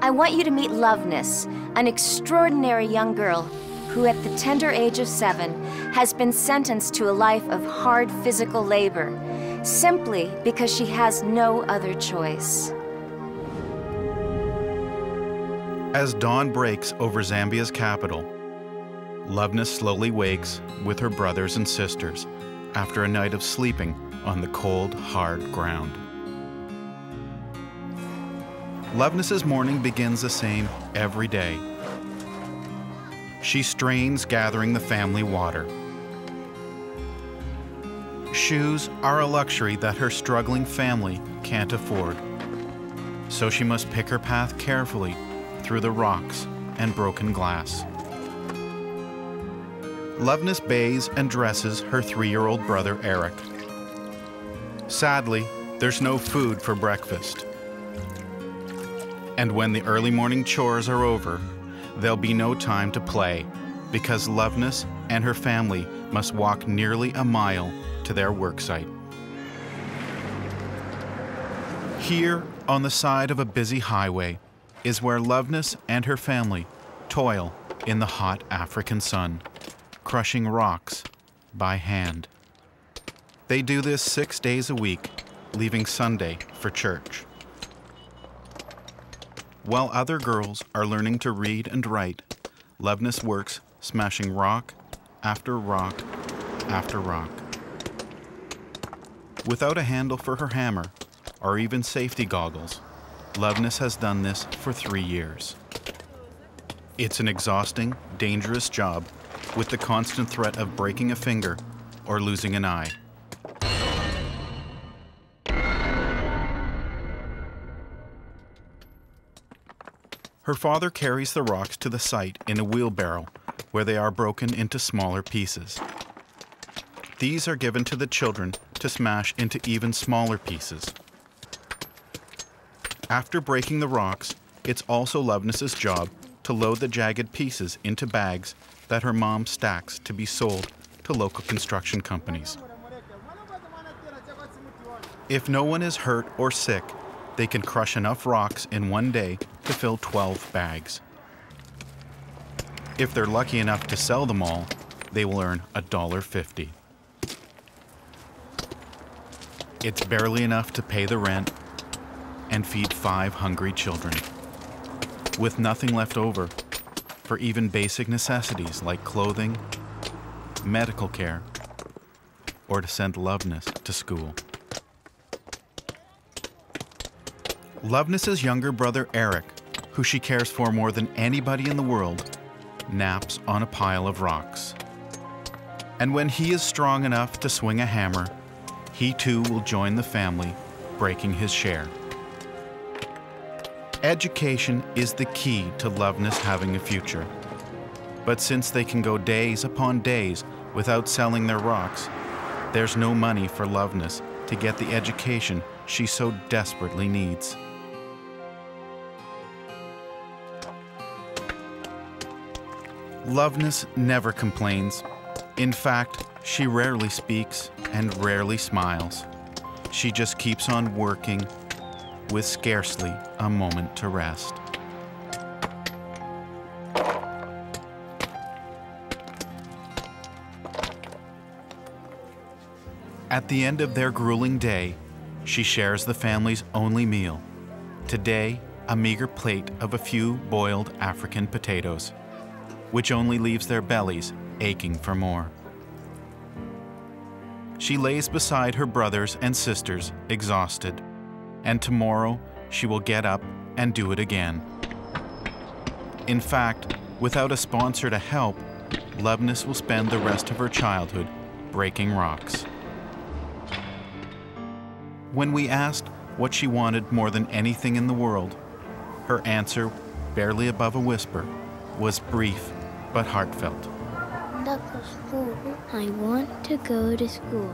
I want you to meet Loveness, an extraordinary young girl who at the tender age of 7 has been sentenced to a life of hard physical labor, simply because she has no other choice. As dawn breaks over Zambia's capital, Loveness slowly wakes with her brothers and sisters after a night of sleeping on the cold, hard ground. Loveness's morning begins the same every day. She strains gathering the family water. Shoes are a luxury that her struggling family can't afford, so she must pick her path carefully through the rocks and broken glass. Loveness bathes and dresses her 3-year-old brother Eric. Sadly, there's no food for breakfast. And when the early morning chores are over, there'll be no time to play because Loveness and her family must walk nearly a mile to their worksite. Here, on the side of a busy highway, is where Loveness and her family toil in the hot African sun, crushing rocks by hand. They do this 6 days a week, leaving Sunday for church. While other girls are learning to read and write, Loveness works smashing rock after rock after rock. Without a handle for her hammer, or even safety goggles, Loveness has done this for 3 years. It's an exhausting, dangerous job with the constant threat of breaking a finger or losing an eye. Her father carries the rocks to the site in a wheelbarrow where they are broken into smaller pieces. These are given to the children to smash into even smaller pieces. After breaking the rocks, it's also Loveness's job to load the jagged pieces into bags that her mom stacks to be sold to local construction companies. If no one is hurt or sick, they can crush enough rocks in one day to fill 12 bags. If they're lucky enough to sell them all, they will earn $1.50. It's barely enough to pay the rent and feed 5 hungry children, with nothing left over for even basic necessities like clothing, medical care, or to send Loveness to school. Loveness's younger brother Eric, who she cares for more than anybody in the world, naps on a pile of rocks. And when he is strong enough to swing a hammer, he too will join the family, breaking his share. Education is the key to Loveness having a future. But since they can go days upon days without selling their rocks, there's no money for Loveness to get the education she so desperately needs. Loveness never complains. In fact, she rarely speaks and rarely smiles. She just keeps on working with scarcely a moment to rest. At the end of their grueling day, she shares the family's only meal. Today, a meager plate of a few boiled African potatoes, which only leaves their bellies aching for more. She lays beside her brothers and sisters, exhausted, and tomorrow she will get up and do it again. In fact, without a sponsor to help, Loveness will spend the rest of her childhood breaking rocks. When we asked what she wanted more than anything in the world, her answer, barely above a whisper, was brief but heartfelt. I want to go to school.